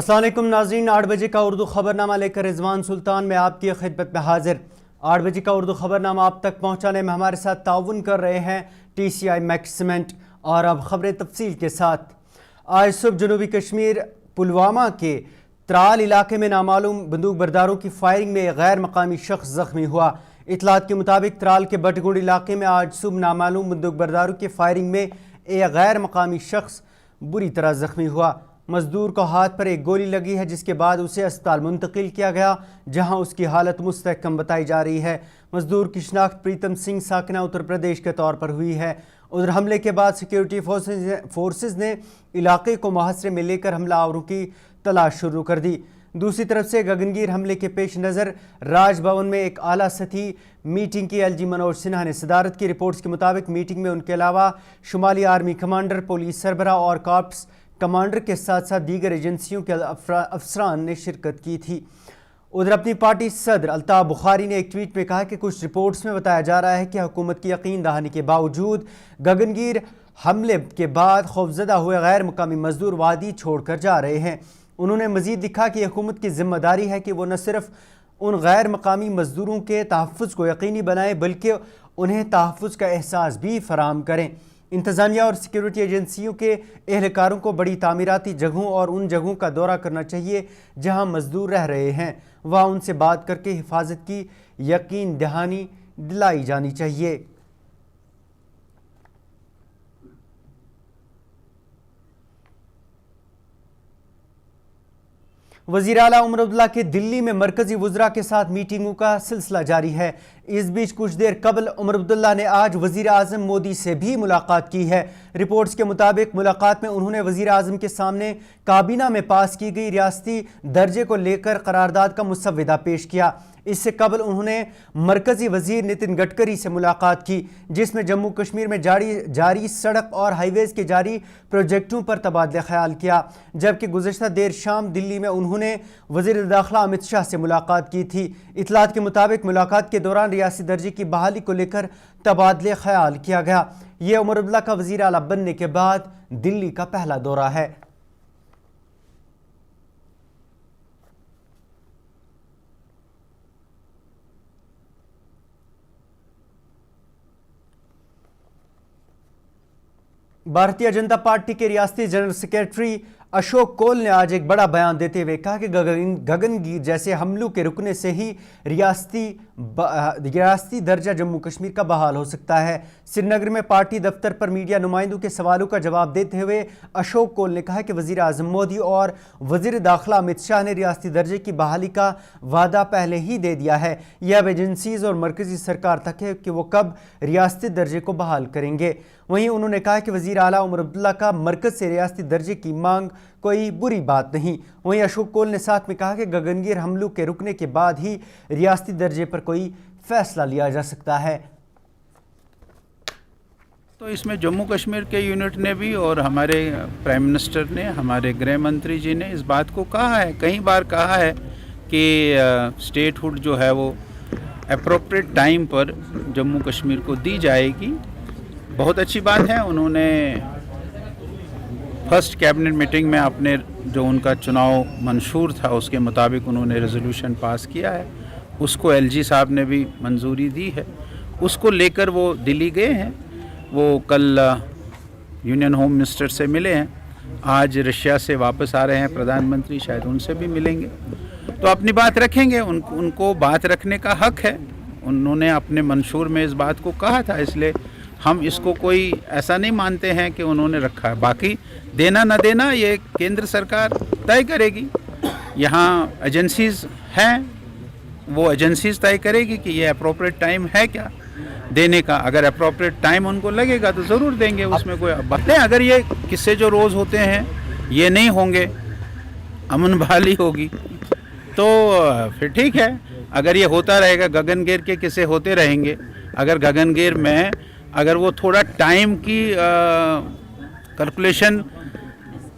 अस्सलाम वालेकुम नाज़रीन, 8 बजे का उर्दू खबरनामा लेकर रिजवान सुल्तान में आपकी खिदमत में हाजिर। 8 बजे का उर्दू खबरनामा आप तक पहुँचाने में हमारे साथ ताउन कर रहे हैं TCI मैक्सिमेंट। और अब खबरें तफसील के साथ। आज सुबह जनूबी कश्मीर पुलवामा के त्राल इलाके में नामालूम बंदूक बरदारों की फायरिंग में एक गैर मकामी शख्स जख्मी हुआ। इतलात के मुताबिक त्राल के बटगुंड इलाके में आज सुबह नामालूम बंदूक बरदारों की फायरिंग में एक गैर मकामी शख्स बुरी तरह जख्मी हुआ। मजदूर को हाथ पर एक गोली लगी है, जिसके बाद उसे अस्पताल मुंतकिल किया गया, जहां उसकी हालत मुस्तहकम बताई जा रही है। मजदूर की शनाख्त प्रीतम सिंह साकना उत्तर प्रदेश के तौर पर हुई है। उधर हमले के बाद सिक्योरिटी फोर्सेज ने इलाके को मुहासरे में लेकर हमलावरों की तलाश शुरू कर दी। दूसरी तरफ से गगनगीर हमले के पेश नज़र राजभवन में एक आला सतही मीटिंग की LG मनोज सिन्हा ने सदारत की। रिपोर्ट्स के मुताबिक मीटिंग में उनके अलावा शुमाली आर्मी कमांडर, पुलिस सरबराह और कॉर्प्स कमांडर के साथ साथ दीगर एजेंसियों के अफसरान ने शिरकत की थी। उधर अपनी पार्टी सदर अल्ताफ बुखारी ने एक ट्वीट में कहा कि कुछ रिपोर्ट्स में बताया जा रहा है कि हुकूमत की यकीन दहानी के बावजूद गगनगीर हमले के बाद खौफजदा हुए गैर मुकामी मजदूर वादी छोड़कर जा रहे हैं। उन्होंने मजीद लिखा कि हुकूमत की जिम्मेदारी है कि वो न सिर्फ उन गैर मकामी मजदूरों के तहफ़्फ़ुज़ को यकीनी बनाए, बल्कि उन्हें तहफ़्फ़ुज़ का एहसास भी फराहम करें। इंतज़ामिया और सिक्योरिटी एजेंसियों के एहलकारों को बड़ी तामीराती जगहों और उन जगहों का दौरा करना चाहिए जहां मजदूर रह रहे हैं। वहाँ उनसे बात करके हिफाजत की यकीन दहानी दिलाई जानी चाहिए। वज़ीर आला उमर अब्दुल्ला के दिल्ली में मरकज़ी वज़रा के साथ मीटिंगों का सिलसिला जारी है। इस बीच कुछ देर कबल उमर अब्दुल्ला ने आज वज़ीर आज़म मोदी से भी मुलाकात की है। रिपोर्ट्स के मुताबिक मुलाकात में उन्होंने वज़ीर आज़म के सामने काबीना में पास की गई रियासती दर्जे को लेकर करारदाद का मुसव्वदा पेश किया। इससे कबल उन्होंने मरकज़ी वज़ीर नितिन गडकरी से मुलाकात की, जिसमें जम्मू कश्मीर में जारी सड़क और हाईवेज़ के जारी प्रोजेक्टों पर तबादला ख्याल किया। जबकि गुज़श्ता देर शाम दिल्ली में उन्होंने वज़ीर दाखिला अमित शाह से मुलाकात की थी। इतलात के मुताबिक मुलाकात के दौरान रियासी दर्जे की बहाली को लेकर तबादले ख्याल किया गया। ये उमर अब्दुल्ला का वज़ीर आला बनने के बाद दिल्ली का पहला दौरा है। भारतीय जनता पार्टी के रियासती जनरल सेक्रेटरी अशोक कौल ने आज एक बड़ा बयान देते हुए कहा कि गगनगीर जैसे हमलों के रुकने से ही रियासती दर्जा जम्मू कश्मीर का बहाल हो सकता है। श्रीनगर में पार्टी दफ्तर पर मीडिया नुमाइंदों के सवालों का जवाब देते हुए अशोक कौल ने कहा कि वज़ीर आज़म मोदी और वज़ीर दाखिला अमित शाह ने रियासती दर्जे की बहाली का वादा पहले ही दे दिया है। यह अब एजेंसीज़ और मरकज़ी सरकार तक है कि वो कब रियासती दर्जे को बहाल करेंगे। वहीं उन्होंने कहा कि वज़ीर आला उमर अब्दुल्ला का मरकज़ से रियासती दर्जे की मांग कोई बुरी बात नहीं। वहीं अशोक कौल ने साथ में कहा कि गगनगीर हमलों के रुकने के बाद ही रियासती दर्जे पर कोई फैसला लिया जा सकता है। तो इसमें जम्मू कश्मीर के यूनिट ने भी और हमारे प्राइम मिनिस्टर ने, हमारे गृह मंत्री जी ने इस बात को कहा है, कई बार कहा है कि स्टेटहुड जो है वो एप्रोप्रिएट टाइम पर जम्मू कश्मीर को दी जाएगी। बहुत अच्छी बात है। उन्होंने फर्स्ट कैबिनेट मीटिंग में अपने जो उनका चुनाव मंशूर था उसके मुताबिक उन्होंने रेजोल्यूशन पास किया है। उसको LG साहब ने भी मंजूरी दी है। उसको लेकर वो दिल्ली गए हैं। वो कल यूनियन होम मिनिस्टर से मिले हैं। आज रशिया से वापस आ रहे हैं प्रधानमंत्री, शायद उनसे भी मिलेंगे। तो अपनी बात रखेंगे। उनको बात रखने का हक है। उन्होंने अपने मंशूर में इस बात को कहा था, इसलिए हम इसको कोई ऐसा नहीं मानते हैं कि उन्होंने रखा है। बाकी देना न देना ये केंद्र सरकार तय करेगी। यहाँ एजेंसीज़ हैं, वो एजेंसीज़ तय करेगी कि ये अप्रोप्रिएट टाइम है क्या देने का। अगर अप्रोप्रिएट टाइम उनको लगेगा तो ज़रूर देंगे, उसमें कोई बात नहीं। अगर ये किस्से जो रोज़ होते हैं ये नहीं होंगे, अमन बहाली होगी, तो फिर ठीक है। अगर ये होता रहेगा, गगनगीर के किस्से होते रहेंगे, अगर गगनगीर में अगर वो थोड़ा टाइम की कैलकुलेशन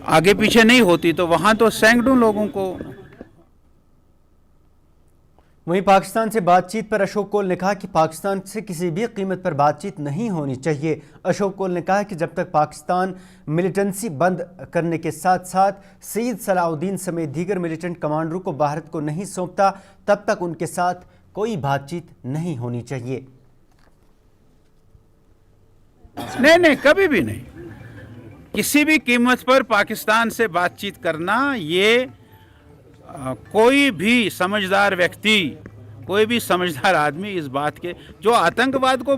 आगे पीछे नहीं होती तो वहाँ तो सैकड़ों लोगों को वहीं पाकिस्तान से बातचीत पर अशोक कोल ने कहा कि पाकिस्तान से किसी भी कीमत पर बातचीत नहीं होनी चाहिए। अशोक कोल ने कहा कि जब तक पाकिस्तान मिलिटेंसी बंद करने के साथ साथ सईद सलाउद्दीन समेत दीगर मिलिटेंट कमांडरों को भारत को नहीं सौंपता तब तक उनके साथ कोई बातचीत नहीं होनी चाहिए। नहीं, कभी भी नहीं। किसी भी कीमत पर पाकिस्तान से बातचीत करना, ये कोई भी समझदार व्यक्ति, कोई भी समझदार आदमी इस बात के, जो आतंकवाद को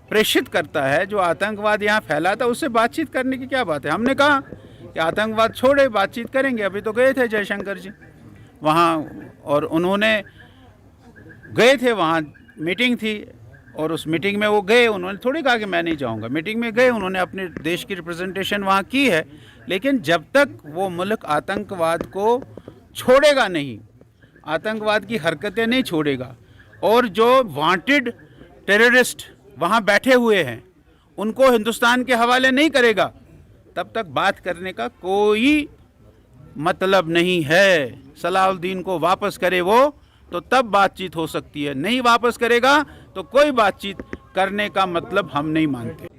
प्रेषित करता है, जो आतंकवाद यहाँ फैलाता है, उससे बातचीत करने की क्या बात है। हमने कहा कि आतंकवाद छोड़े, बातचीत करेंगे। अभी तो गए थे जयशंकर जी वहाँ, और उन्होंने गए थे वहाँ, मीटिंग थी, और उस मीटिंग में वो गए, उन्होंने थोड़ी कहा कि मैं नहीं जाऊँगा। मीटिंग में गए, उन्होंने अपने देश की रिप्रेजेंटेशन वहाँ की है, लेकिन जब तक वो मुल्क आतंकवाद को छोड़ेगा नहीं, आतंकवाद की हरकतें नहीं छोड़ेगा, और जो वांटेड टेररिस्ट वहाँ बैठे हुए हैं उनको हिंदुस्तान के हवाले नहीं करेगा, तब तक बात करने का कोई मतलब नहीं है। सलाउद्दीन को वापस करे वो, तो तब बातचीत हो सकती है। नहीं वापस करेगा तो कोई बातचीत करने का मतलब हम नहीं मानते।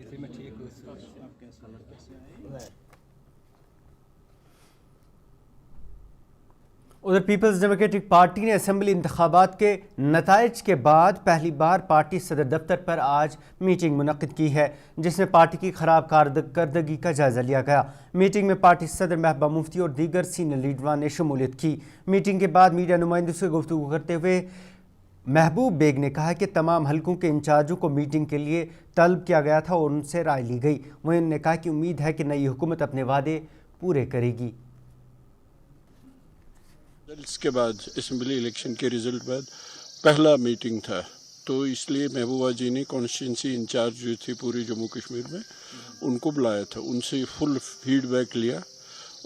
उधर पीपल्स डेमोक्रेटिक पार्टी ने असेंबली इंतखाबात के नताइज के बाद पहली बार पार्टी सदर दफ्तर पर आज मीटिंग मुनक्किद की है, जिसमें पार्टी की खराब कारकर्दगी का जायज़ा लिया गया। मीटिंग में पार्टी सदर महबूबा मुफ्ती और दीगर सीनियर लीडरान ने शमूलियत की। मीटिंग के बाद मीडिया नुमाइंदों से गुफ्तगू करते हुए महबूब बेग ने कहा कि तमाम हलकों के इंचार्जों को मीटिंग के लिए तलब किया गया था और उनसे राय ली गई। वहीं उन्होंने कहा कि उम्मीद है कि नई हुकूमत अपने वादे पूरे करेगी। इसके बाद असेंबली इलेक्शन के रिजल्ट बाद पहला मीटिंग था, तो इसलिए महबूबा जी ने कॉन्स्टिट्यूंसी इंचार्ज जो थे पूरे जम्मू कश्मीर में, उनको बुलाया था, उनसे फुल फीडबैक लिया,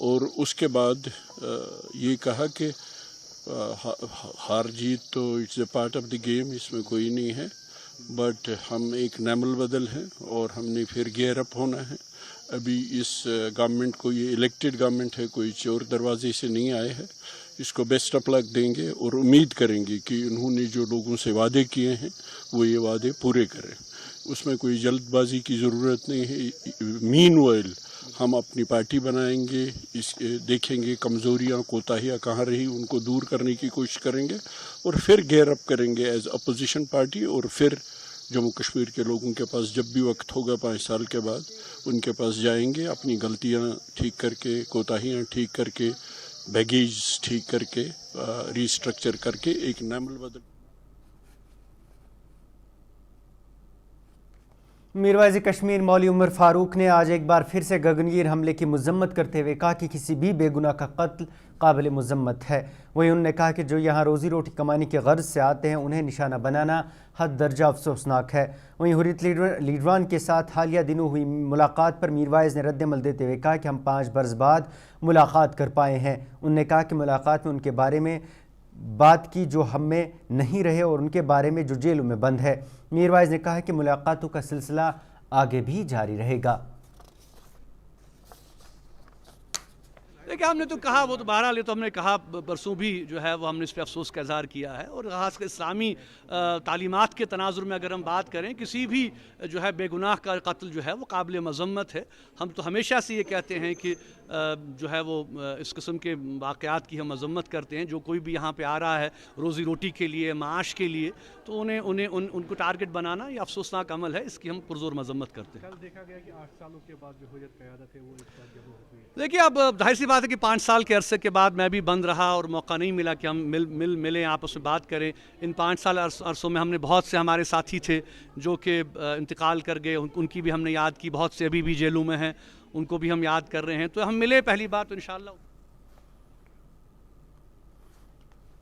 और उसके बाद ये कहा कि हार जीत तो it's a part of the game, इसमें कोई नहीं है, बट हम एक नैमल बदल हैं और हमने फिर गियर अप होना है। अभी इस गवर्नमेंट को, ये इलेक्टेड गवर्नमेंट है, कोई चोर दरवाजे से नहीं आए हैं, इसको बेस्ट ऑफ लक देंगे और उम्मीद करेंगे कि उन्होंने जो लोगों से वादे किए हैं वो ये वादे पूरे करें। उसमें कोई जल्दबाजी की ज़रूरत नहीं है। मीनवाइल हम अपनी पार्टी बनाएंगे, देखेंगे कमज़ोरियाँ कोताहियाँ कहाँ रही, उनको दूर करने की कोशिश करेंगे और फिर गेयर अप करेंगे एज अपोजिशन पार्टी, और फिर जम्मू कश्मीर के लोगों के पास जब भी वक्त होगा 5 साल के बाद, उनके पास जाएंगे, अपनी गलतियाँ ठीक करके, कोताहियाँ ठीक करके, बैगेज ठीक करके, रिस्ट्रक्चर करके एक नैमल बदल। मीरवाइज़ कश्मीर मौलवी उमर फारूक ने आज एक बार फिर से गगनगीर हमले की मजम्मत करते हुए कहा कि किसी भी बेगुनाह का कत्ल काबिल मजम्मत है। वहीं उन्होंने कहा कि जो यहाँ रोज़ी रोटी कमाने के गर्ज से आते हैं उन्हें निशाना बनाना हद दर्जा अफसोसनाक है। वहीं हुर्रियत लीडरान के साथ हालिया दिनों हुई मुलाकात पर मीरवाइज़ ने रद्दमल देते हुए कहा कि हम 5 बरस बाद मुलाकात कर पाए हैं। उन्होंने कहा कि मुलाकात में उनके बारे में बात की जो हम में नहीं रहे और उनके बारे में जो जेलों में बंद है। मीरवाइज़ ने कहा कि मुलाकातों का सिलसिला आगे भी जारी रहेगा। देखिए, हमने तो कहा, वो तो बहरहाल ये तो हमने कहा परसों भी जो है वो हमने इस पर अफसोस का इज़हार किया है, और ख़ास कर इस्लामी तालीमात के तनाजुर में अगर हम बात करें, किसी भी जो है बेगुनाह का कत्ल जो है वो काबिल मज़म्मत है। हम तो हमेशा से ये कहते हैं कि जो है वो इस किस्म के वाक़यात की हम मज़म्मत करते हैं। जो कोई भी यहाँ पे आ रहा है रोज़ी रोटी के लिए, माश के लिए, तो उनको टारगेट बनाना ये अफसोसनाक अमल है, इसकी हम पुरज़ोर मज़म्मत करते हैं। कल देखा गया कि 8 सालों के बाद जो हुर्रियत क़यादत है वो इस बार जब हुई है। देखिए, अब जाहिर सी बात है कि 5 साल के अरसे के बाद मैं भी बंद रहा और मौका नहीं मिला कि हम मिलें, आपस में बात करें। इन 5 साल अरसों में हमने बहुत से हमारे साथी थे जो कि इंतकाल कर गए, उनकी भी हमने याद की। बहुत से अभी भी जेलों में हैं, उनको भी हम याद कर रहे हैं। तो हम मिले पहली बार तो इंशाअल्लाह।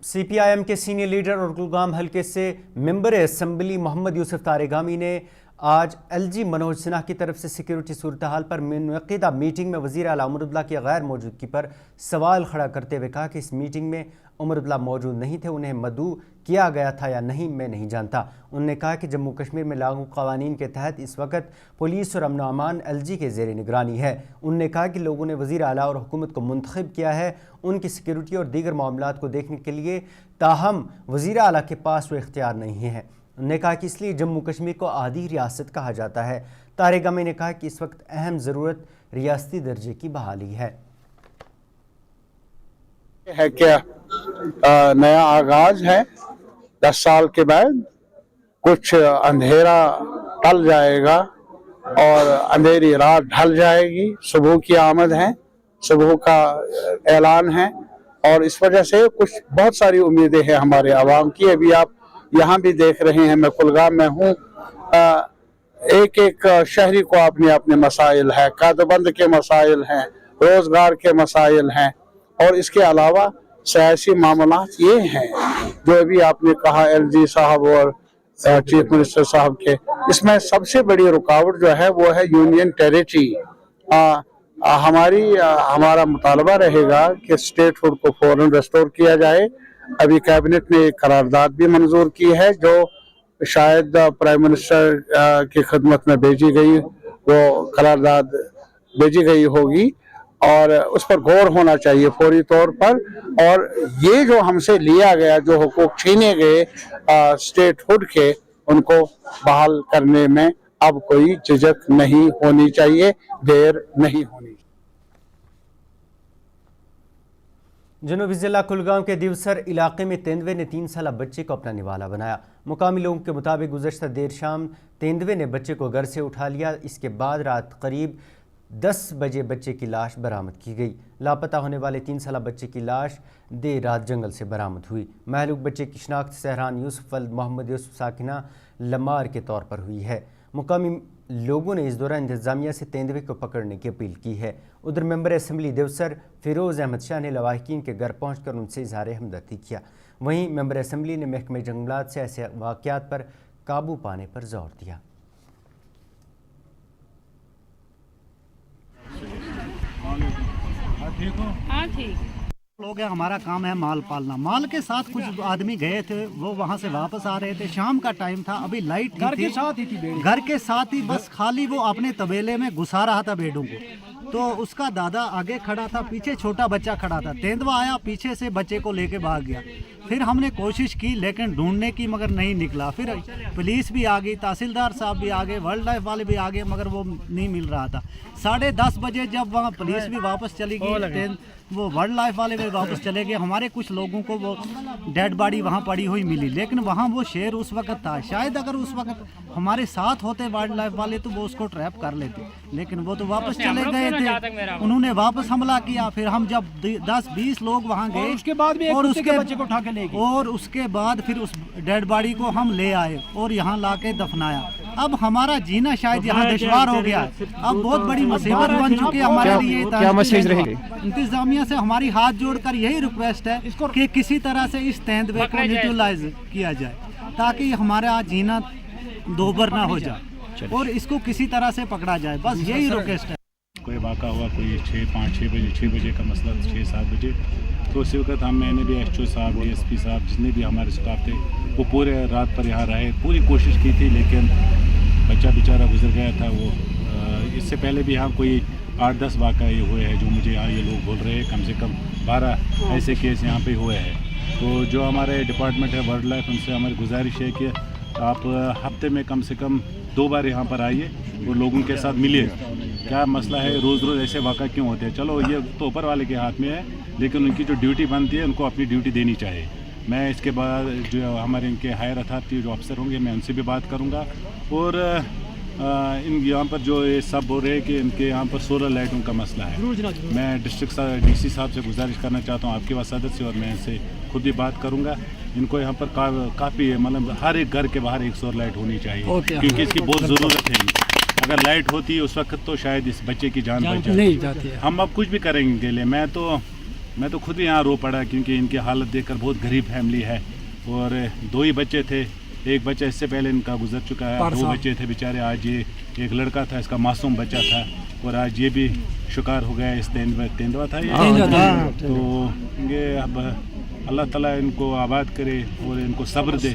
CPIM के सीनियर लीडर और कुलगाम हल्के से मेंबर असेंबली मोहम्मद यूसुफ तारेगामी ने आज LG मनोज सिन्हा की तरफ से सिक्योरिटी सूरत हाल पर मुनक़िदा मीटिंग में वज़ीर आला उमर अब्दुल्ला की गैर मौजूदगी पर सवाल खड़ा करते हुए कहा कि इस मीटिंग में عمر عبداللہ موجود نہیں تھے، انہیں مدعو کیا گیا تھا یا نہیں میں نہیں جانتا۔ انہوں نے کہا کہ جموں کشمیر میں لاگو قوانین کے تحت اس وقت پولیس اور امن و امان LG کے زیر نگرانی ہے۔ انہوں نے کہا کہ لوگوں نے وزیر اعلیٰ اور حکومت کو منتخب کیا ہے ان کی سیکیورٹی اور دیگر معاملات کو دیکھنے کے لیے، تاہم وزیر اعلیٰ کے پاس وہ اختیار نہیں ہے۔ انہوں نے کہا کہ اس لیے جموں کشمیر کو آدھی ریاست کہا جاتا ہے۔ طارق گمی نے کہا کہ اس وقت اہم ضرورت ریاستی درجے کی بحالی ہے۔ کیا نیا آغاز ہے، 10 سال کے بعد کچھ اندھیرا ٹل جائے گا اور اندھیری رات ڈھل جائے گی، صبح کی آمد ہے، صبح کا اعلان ہے، اور اس وجہ سے کچھ بہت ساری امیدیں ہیں ہمارے عوام کی۔ ابھی آپ یہاں بھی دیکھ رہے ہیں، میں کلگام میں ہوں، ایک ایک شہری کو اپنے مسائل ہیں، قیدبند کے مسائل ہیں، روزگار کے مسائل ہیں، اور اس کے علاوہ سیاسی معاملات یہ ہیں جو ابھی آپ نے کہا LG صاحب اور چیف منسٹر صاحب کے، اس میں سب سے بڑی رکاوٹ جو ہے وہ ہے یونین ٹیریٹری۔ ہمارا مطالبہ رہے گا کہ اسٹیٹ ہوڈ کو فوراً ریسٹور کیا جائے۔ ابھی کیبنٹ نے ایک قرارداد بھی منظور کی ہے جو شاید پرائم منسٹر کی خدمت میں بھیجی گئی، وہ قرارداد بھیجی گئی ہوگی، اور اس پر غور ہونا چاہیے فوری طور پر۔ اور یہ جو ہم سے لیا گیا، جو حقوق چھینے گئے اسٹیٹ ہوڈ کے، ان کو بحال کرنے میں اب کوئی جھجک نہیں ہونی چاہیے، دیر نہیں ہونی چاہیے۔ جنوبی ضلع کلگام کے دیوسر علاقے میں تیندوے نے 3 سالہ بچے کو اپنا نوالا بنایا۔ مقامی لوگوں کے مطابق گزشتہ دیر شام تیندوے نے بچے کو گھر سے اٹھا لیا۔ اس کے بعد رات قریب 10 بجے بچے کی لاش برآمد کی گئی۔ لاپتہ ہونے والے 3 سالہ بچے کی لاش دیر رات جنگل سے برآمد ہوئی۔ مہلوک بچے کی شناخت سہران یوسف ولد محمد یوسف ساکنہ لمار کے طور پر ہوئی ہے۔ مقامی لوگوں نے اس دوران انتظامیہ سے تیندوے کو پکڑنے کی اپیل کی ہے۔ ادھر ممبر اسمبلی دیوسر فیروز احمد شاہ نے لواحقین کے گھر پہنچ کر ان سے اظہار ہمدردی کیا۔ وہیں ممبر اسمبلی نے محکمہ جنگلات سے ایسے واقعات پر قابو پانے پر زور دیا۔ ہاں ٹھیک لوگ ہیں، ہمارا کام ہے مال پالنا۔ مال کے ساتھ کچھ آدمی گئے تھے، وہ وہاں سے واپس آ رہے تھے، شام کا ٹائم تھا، ابھی لائٹ گھر کے ساتھ ہی بس خالی وہ اپنے طویلے میں گھسا رہا تھا بیڑوں کو۔ تو اس کا دادا آگے کھڑا تھا، پیچھے چھوٹا بچہ کھڑا تھا۔ تیندوا آیا پیچھے سے بچے کو لے کے بھاگ گیا۔ پھر ہم نے کوشش کی لیکن ڈھونڈنے کی مگر نہیں نکلا۔ پھر پولیس بھی آ گئی، تحصیلدار صاحب بھی آ گئے، وائلڈ لائف والے بھی آ گئے، مگر وہ نہیں مل رہا تھا۔ 10:30 بجے جب وہاں پولیس بھی واپس چلی گئی، وہ وائلڈ لائف والے بھی واپس چلے گئے، ہمارے کچھ لوگوں کو وہ ڈیڈ باڈی وہاں پڑی ہوئی ملی، لیکن وہاں وہ شیر اس وقت تھا۔ شاید اگر اس وقت ہمارے ساتھ ہوتے وائلڈ لائف والے تو وہ اس کو ٹریپ کر لیتے، لیکن وہ تو واپس چلے گئے تھے، انہوں نے واپس حملہ کیا۔ پھر ہم جب 10-20 لوگ وہاں گئے اور اس کے بعد پھر اس ڈیڈ باڈی کو ہم لے آئے اور یہاں لا کے دفنایا۔ اب ہمارا جینا شاید یہاں دشوار ہو گیا ہے، اب بہت بڑی مصیبت بن چکی ہے ہمارے لیے۔ کیا میسج رہے گا؟ انتظامیہ سے ہماری ہاتھ جوڑ کر یہی ریکویسٹ ہے کہ کسی طرح سے اس تیندوے کو نیوٹرلائز کیا جائے تاکہ ہمارا جینا دوبر نہ ہو جائے اور اس کو کسی طرح سے پکڑا جائے، بس یہی ریکویسٹ ہے۔ کوئی واقعہ ہوا کوئی 6 بجے کا مسئلہ، 6-7 بجے، تو اسی وقت میں نے بھی SHO صاحب، DSP صاحب، جتنے بھی ہمارے اسٹاف تھے، وہ پورے رات پر یہاں رہے، پوری کوشش کی تھی، لیکن بچہ بیچارہ گزر گیا تھا۔ وہ اس سے پہلے بھی یہاں کوئی 8-10 واقعہ یہ ہوئے ہیں جو مجھے یہاں یہ لوگ بول رہے ہیں، کم سے کم 12 ایسے کیس یہاں پہ ہوئے ہیں۔ تو جو ہمارے ڈپارٹمنٹ ہے وائلڈ لائف، ان سے ہماری گزارش ہے کہ آپ ہفتے میں کم سے کم 2 بار یہاں پر آئیے اور لوگوں کے ساتھ ملیے۔ کیا مسئلہ ہے، روز ایسے واقعہ کیوں ہوتے ہیں؟ چلو یہ تو اوپر والے کے ہاتھ میں ہے، لیکن ان کی جو ڈیوٹی بنتی ہے ان کو اپنی ڈیوٹی دینی چاہیے۔ میں اس کے بعد جو ہمارے ان کے ہائر اتھارٹی جو افسر ہوں گے، میں ان سے بھی بات کروں گا، اور ان یہاں پر جو یہ سب ہو رہے ہیں کہ ان کے یہاں پر سولر لائٹوں کا مسئلہ ہے۔ میں ڈسٹرکٹ DC صاحب سے گزارش کرنا چاہتا ہوں، آپ کے وسادت سے، اور میں ان سے خود بھی بات کروں گا۔ ان کو یہاں پر کافی مطلب ہر ایک گھر کے باہر ایک سولر لائٹ ہونی چاہیے، کیونکہ اس کی بہت ضرورت ہے۔ اگر لائٹ ہوتی اس وقت تو شاید اس بچے کی جان بچ جاتی۔ ہم اب کچھ بھی کریں گے لے، میں تو خود بھی یہاں رو پڑا، کیونکہ ان کی حالت دیکھ کر بہت غریب فیملی ہے، اور 2 ہی بچے تھے، ایک بچہ اس سے پہلے ان کا گزر چکا ہے، 2 بچے تھے بیچارے۔ آج یہ ایک لڑکا تھا، اس کا معصوم بچہ تھا، اور آج یہ بھی شکار ہو گیا اس تیندوا تھا یہ۔ تو یہ अल्लाह ताला इनको आबाद करे और इनको सब्र दे,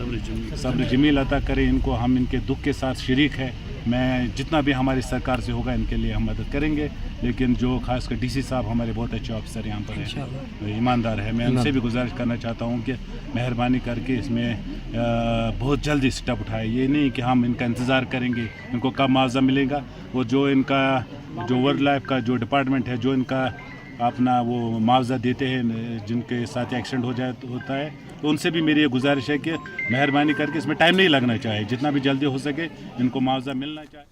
सब्र जमील अता करे इनको। हम इनके दुख के साथ शरीक है। मैं जितना भी हमारी सरकार से होगा इनके लिए हम मदद करेंगे, लेकिन जो खासकर डीसी साहब हमारे बहुत अच्छे ऑफिसर यहाँ पर हैं, ईमानदार है, मैं उनसे भी गुजारिश करना चाहता हूँ कि मेहरबानी करके इसमें बहुत जल्दी स्टेप उठाए। ये नहीं कि हम इनका इंतज़ार करेंगे इनको कब मुआवजा मिलेगा। वो जो इनका जो वाइल्ड लाइफ का जो डिपार्टमेंट है जो इनका अपना वो मुआवजा देते हैं जिनके साथ एक्सीडेंट होता है, तो उनसे भी मेरी ये गुजारिश है कि मेहरबानी करके इसमें टाइम नहीं लगना चाहिए, जितना भी जल्दी हो सके इनको मुआवजा मिलना चाहिए।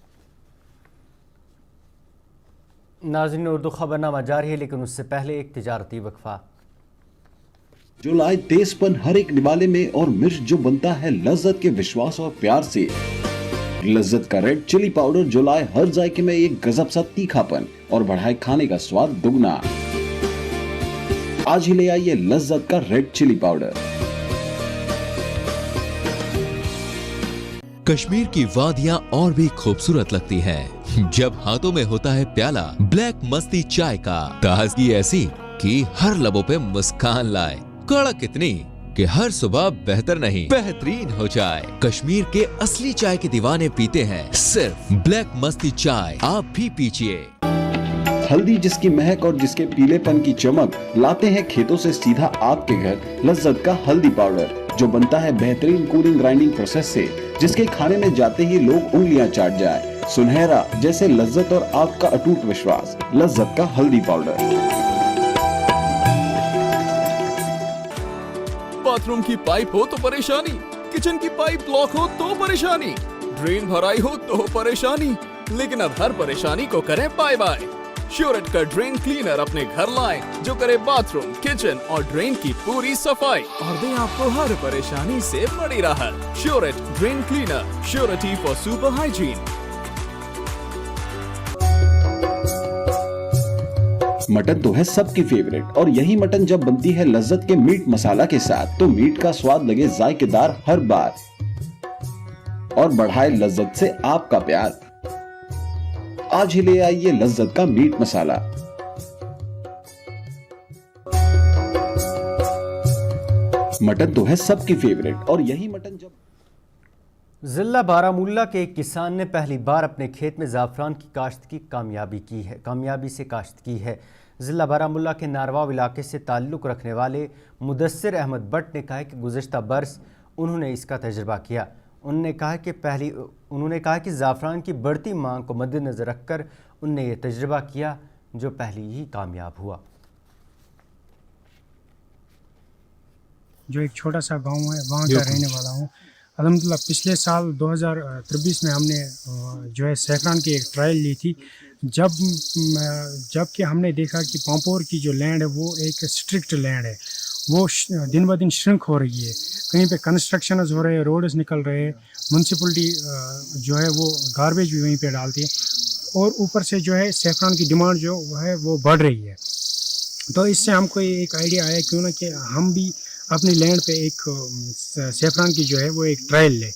नाज़रीन, उर्दू खबरनामा जारी है, लेकिन उससे पहले एक तिजारती वक्फा। जो लाए तेजपन हर एक निवाले में और मिर्च जो बनता है लज्जत के विश्वास और प्यार से। लज्जत का रेड चिली पाउडर जो लाए हर जायके में एक गजब सा तीखापन और बढ़ाए खाने का स्वाद दुगना। आज ही ले आइए लज्जत का रेड चिली पाउडर। कश्मीर की वादियां और भी खूबसूरत लगती हैं जब हाथों में होता है प्याला ब्लैक मस्ती चाय का। ताजगी ऐसी कि हर लबों पे मुस्कान लाए, कड़क इतनी कि हर सुबह बेहतर नहीं बेहतरीन हो जाए। कश्मीर के असली चाय के दीवाने पीते हैं सिर्फ ब्लैक मस्ती चाय, आप भी पीजिए। हल्दी जिसकी महक और जिसके पीलेपन की चमक लाते हैं खेतों से सीधा आपके घर लज्जत का हल्दी पाउडर जो बनता है बेहतरीन कूलिंग ग्राइंडिंग प्रोसेस से, जिसके खाने में जाते ही लोग उंगलियां चाट जाए। सुनहरा जैसे लज्जत और आपका अटूट विश्वास, लज्जत का हल्दी पाउडर। बाथरूम की पाइप हो तो परेशानी, किचन की पाइप ब्लॉक हो तो परेशानी, ड्रेन भराई हो तो परेशानी, लेकिन अब हर परेशानी को करें बाय बाय। श्योरेट का ड्रेन क्लीनर अपने घर लाएं जो करे बाथरूम, किचन और ड्रेन की पूरी सफाई और दे आपको हर परेशानी से बड़ी राहत। श्योरेट drain cleaner, surety for super hygiene. Mutton तो है सबकी फेवरेट और यही मटन जब बनती है लज्जत के मीट मसाला के साथ तो मीट का स्वाद लगे जायकेदार हर बार और बढ़ाए लज्जत से आपका प्यार। आज ही ले आइए लज्जत का मीट मसाला। मटन तो है सबकी फेवरेट और यही मटन जब ज़िला बारामूला के एक किसान ने पहली बार अपने खेत में ज़ाफ़रान की काश्त की कामयाबी से काश्त की है। ज़िला बारामूला के नारवाव इलाके से ताल्लुक़ रखने वाले मुदस्सिर अहमद भट्ट ने कहा कि गुज़श्ता बरस उन्होंने इसका तजर्बा किया। उन्होंने कहा कि ज़ाफ़रान की बढ़ती मांग को मद्देनज़र रखकर उनने ये तजर्बा किया जो पहले ही कामयाब हुआ। जो एक छोटा सा गांव है वहाँ का रहने वाला हूँ। अल्हम्दुलिल्लाह पिछले साल 2023 में हमने जो है सैफरान की एक ट्रायल ली थी। जब कि हमने देखा कि पांपोर की जो लैंड है वो एक स्ट्रिक्ट लैंड है, वो दिन ब दिन श्रिंक हो रही है। कहीं पे कंस्ट्रक्शन हो रहे हैं, रोड्स निकल रहे हैं, म्यूनसिपलिटी जो है वो गार्बेज भी वहीं पे डालती है और ऊपर से जो है सैफरान की डिमांड जो है वो बढ़ रही है। तो इससे हमको एक आइडिया आया क्यों ना कि हम भी अपनी लैंड पे एक सैफरान की जो है वो एक ट्रायल ले।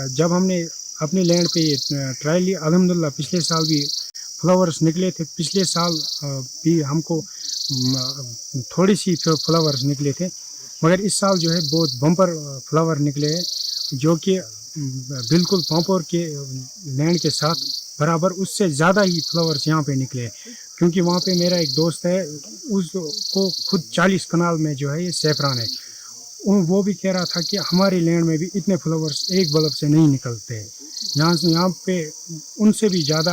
जब हमने अपनी लैंड पे ट्रायल ली, अल्हम्दुलिल्लाह पिछले साल भी फ्लावर्स निकले थे। पिछले साल भी हमको थोड़ी सी फ्लावर्स निकले थे, मगर इस साल जो है बहुत बम्पर फ्लावर निकले हैं जो कि बिल्कुल पांपोर के लैंड के साथ बराबर, उससे ज़्यादा ही फ्लावर्स यहाँ पे निकले हैं। क्योंकि वहाँ पे मेरा एक दोस्त है, उसको खुद 40 कनाल में जो है ये सैफरान है। वो भी कह रहा था कि हमारी लैंड में भी इतने फ्लावर्स एक बल्ब से नहीं निकलते हैं। यहाँ पे उनसे भी ज़्यादा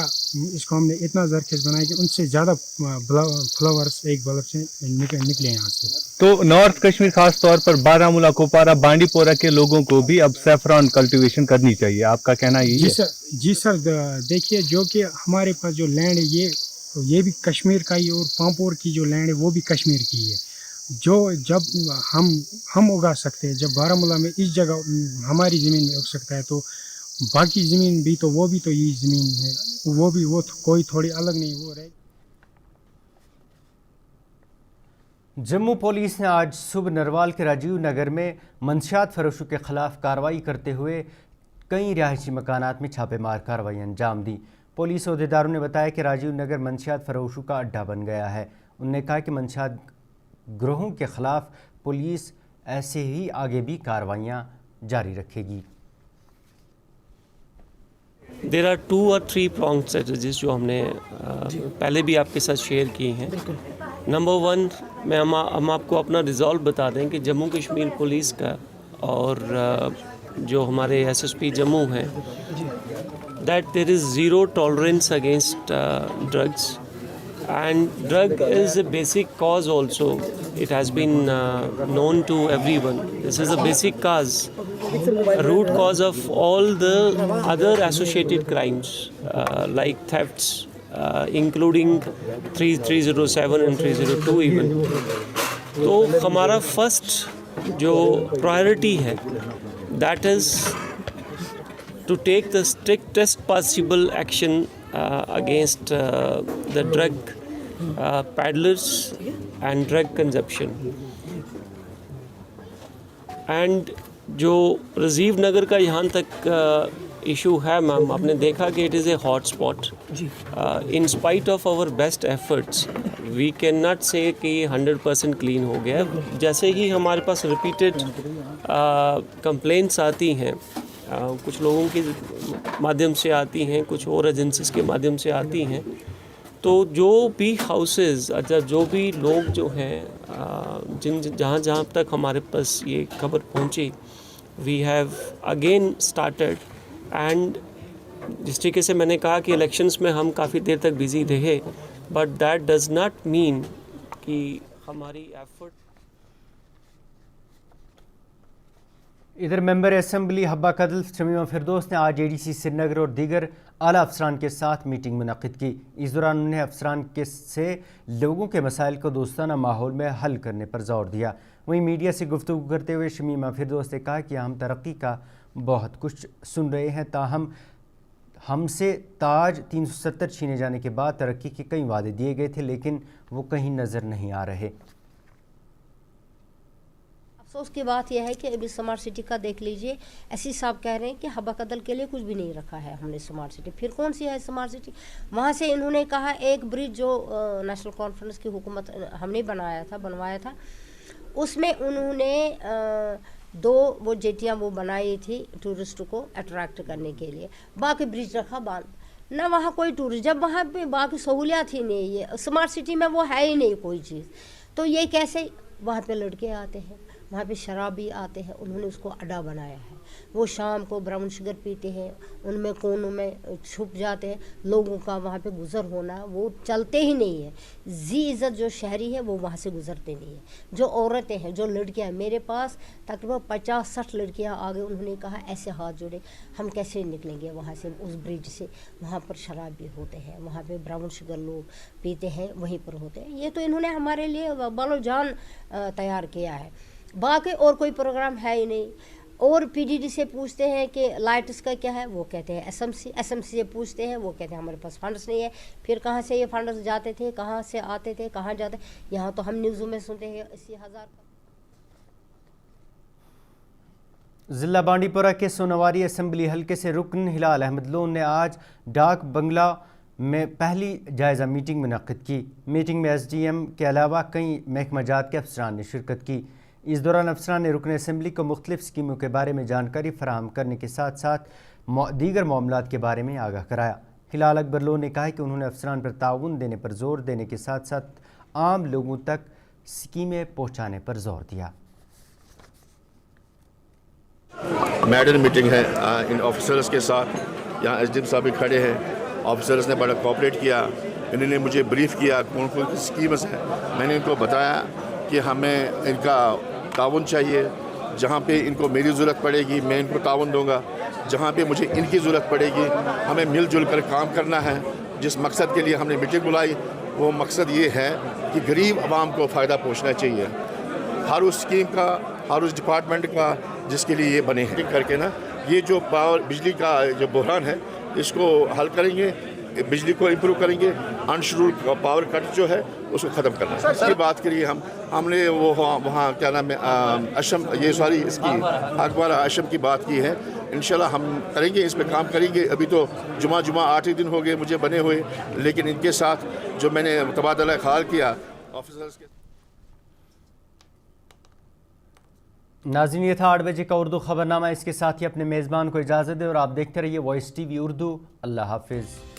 इसको हमने इतना जरखेज़ बनाया कि उनसे ज़्यादा फ्लावर्स एक बल्ब से निकले यहाँ से। तो नॉर्थ कश्मीर खास तौर पर बारामूला, कुपवारा, बांडीपोरा के लोगों को भी अब सैफरान कल्टीवेशन करनी चाहिए, आपका कहना यही है? जी सर, देखिए जो कि हमारे पास जो लैंड है ये भी कश्मीर का ही और पांपोर की जो लैंड है वो भी कश्मीर की है। जो जब हम उगा सकते हैं, जब बारामूला में इस जगह हमारी ज़मीन में उग सकता है तो बाकी ज़मीन भी तो वो भी तो यही ज़मीन है, वो कोई थोड़ी अलग नहीं वो रहे। जम्मू पुलिस ने आज सुबह नरवाल के राजीव नगर में मंशियात फरोशों के खिलाफ कार्रवाई करते हुए कई रिहायशी मकानात में छापेमार कार्रवाई अंजाम दी। पुलिस अहदेदारों ने बताया कि राजीव नगर मंशियात फरोशों का अड्डा बन गया है। उन्होंने कहा कि मंशियात ग्रोहों के खिलाफ पुलिस ऐसे ही आगे भी कार्रवाइयाँ जारी रखेगी। देयर आर 2 और 3 प्रॉन्ग स्ट्रेटजीज जो हमने पहले भी आपके साथ शेयर की हैं। नंबर 1 में हम आपको अपना रिजॉल्व बता दें कि जम्मू कश्मीर पुलिस का और जो हमारे SSP जम्मू हैं, that there is zero tolerance against drugs, and drug is a basic cause also. It has been known to everyone. This is a basic cause, a root cause of all the other associated crimes like thefts, including 307 and 302 even. तो हमारा first जो priority है that is to take the strictest possible action against the drug peddlers and drug consumption. And जो राजीव नगर का यहाँ तक issue है ma'am, आपने देखा कि it is a hot spot. In spite of our best efforts we can not say कि 100% clean हो गया. जैसे ही हमारे पास रिपीटेड कंप्लेंट्स आती हैं, कुछ लोगों के माध्यम से आती हैं, कुछ और एजेंसीज के माध्यम से आती हैं, तो जो भी हाउसेस, अच्छा जो भी लोग जो हैं जहाँ तक हमारे पास ये खबर पहुँची, we have again started. And जिस तरीके से मैंने कहा कि इलेक्शंस में हम काफ़ी देर तक बिजी रहे, but that does not mean कि हमारी एफर्ट. इधर मेंबर असम्बली हब्बा कदल शमीमा फिरदौस ने आज ADC श्रीनगर और दीगर आला अफसरान के साथ मीटिंग मुनक़िद की. इस दौरान उन्हें अफसरान से लोगों के मसाइल को दोस्ताना माहौल में हल करने पर जोर दिया. वहीं मीडिया से गुफ्तगू करते हुए शमीमा फिरदौस ने कहा कि हम तरक्की का बहुत कुछ सुन रहे हैं, ताहम हमसे ताज 370 छीने जाने के बाद तरक्की के कई वादे दिए गए थे, लेकिन वो कहीं नज़र नहीं आ रहे. अफसोस की बात यह है कि अभी स्मार्ट सिटी का देख लीजिए, एससी साहब कह रहे हैं कि हब्बा कदल के लिए कुछ भी नहीं रखा है हमने स्मार्ट सिटी. फिर कौन सी है स्मार्ट सिटी? वहाँ से इन्होंने कहा एक ब्रिज जो नेशनल कॉन्फ्रेंस की हुकूमत हमने बनवाया था, उसमें उन्होंने 2 वो जेटियाँ वो बनाई थी टूरिस्ट को अट्रैक्ट करने के लिए. बाकी ब्रिज रखा बांध, ना वहाँ कोई टूरिस्ट, जब वहाँ पे बाकी सहूलियात ही नहीं है. स्मार्ट सिटी में वो है ही नहीं कोई चीज़. तो ये कैसे, वहाँ पे लड़के आते हैं, वहाँ पे शराबी आते हैं, उन्होंने उसको अड्डा बनाया है. वो शाम को ब्राउन शुगर पीते हैं, उनमें कोनों में छुप जाते हैं. लोगों का वहाँ पे गुज़र होना वो चलते ही नहीं है. जी इज़्ज़त जो शहरी है वो वहाँ से गुज़रते नहीं है. जो औरतें हैं, जो लड़कियाँ, मेरे पास तकरीबन 50-60 लड़कियाँ आ गई. उन्होंने कहा ऐसे हाथ जोड़े, हम कैसे निकलेंगे वहाँ से, उस ब्रिज से. वहाँ पर शराबी होते हैं, वहाँ पर ब्राउन शुगर लोग पीते हैं, वहीं पर होते हैं. ये तो इन्होंने हमारे लिए बालो जान तैयार किया है. बाकी और कोई प्रोग्राम है ही नहीं. और PDD से पूछते हैं कि लाइट्स का क्या है, वो कहते हैं SMC से पूछते हैं, वो कहते हैं हमारे पास फंड्स नहीं है. फिर कहाँ से ये फंड्स जाते थे, कहाँ से आते थे, कहाँ जाते. यहाँ तो हम न्यूज़ों में सुनते हैं 80,000 का. ज़िला बांडीपुरा के सोनवारी असम्बली हल्के से रुकन हिलाल अहमद लोन ने आज डाक बंगला में पहली जायज़ा मीटिंग मुनक़िद की. मीटिंग में SDM के अलावा कई महकमा जात के अफसरान ने शिरकत की. इस दौरान अफसरान ने रुकन असम्बली को मुख्तलिफ स्कीमों के बारे में जानकारी फराहम करने के साथ साथ दीगर मामलात के बारे में आगाह कराया. हिलाल अकबर लोन ने कहा कि उन्होंने अफसरान पर ताउन देने पर जोर देने के साथ साथ आम लोगों तक स्कीमें पहुँचाने पर जोर दिया. मैडल मीटिंग है इन ऑफिसर्स के साथ. यहाँ SDM साहब भी खड़े हैं. ऑफिसर्स ने बड़ा कोऑपरेट किया. इन्होंने मुझे ब्रीफ किया कौन कौन सी स्कीम्स हैं. मैंने इनको बताया कि हमें इनका ताउन चाहिए. जहाँ पे इनको मेरी ज़रूरत पड़ेगी मैं इनको ताउन दूंगा. जहाँ पे मुझे इनकी ज़रूरत पड़ेगी हमें मिलजुल कर काम करना है. जिस मकसद के लिए हमने मीटिंग बुलाई वो मकसद ये है कि गरीब आवाम को फ़ायदा पहुँचना चाहिए. हर उस स्कीम का, हर उस डिपार्टमेंट का जिसके लिए ये बने हैं करके ना, ये जो पावर बिजली का जो बहरान है इसको हल करेंगे, बिजली को इम्प्रूव करेंगे. अनशेड्यूल्ड पावर कट जो है उसको ख़त्म करना है. इसकी बात करिए हमने वो वहाँ क्या नाम है अशम, ये सॉरी इसकी अखबार अशम की बात की है. इंशाल्लाह हम करेंगे, इस पर काम करेंगे. अभी तो जुमा 8 ही दिन हो गए मुझे बने हुए, लेकिन इनके साथ जो मैंने तबादला ख्याल किया ऑफिसर्स के. ناظرین یہ تھا 8 بجے کا اردو خبرنامہ. اس کے ساتھ ہی اپنے میزبان کو اجازت دیں اور آپ دیکھتے رہیے وائس ٹی وی اردو. اللہ حافظ.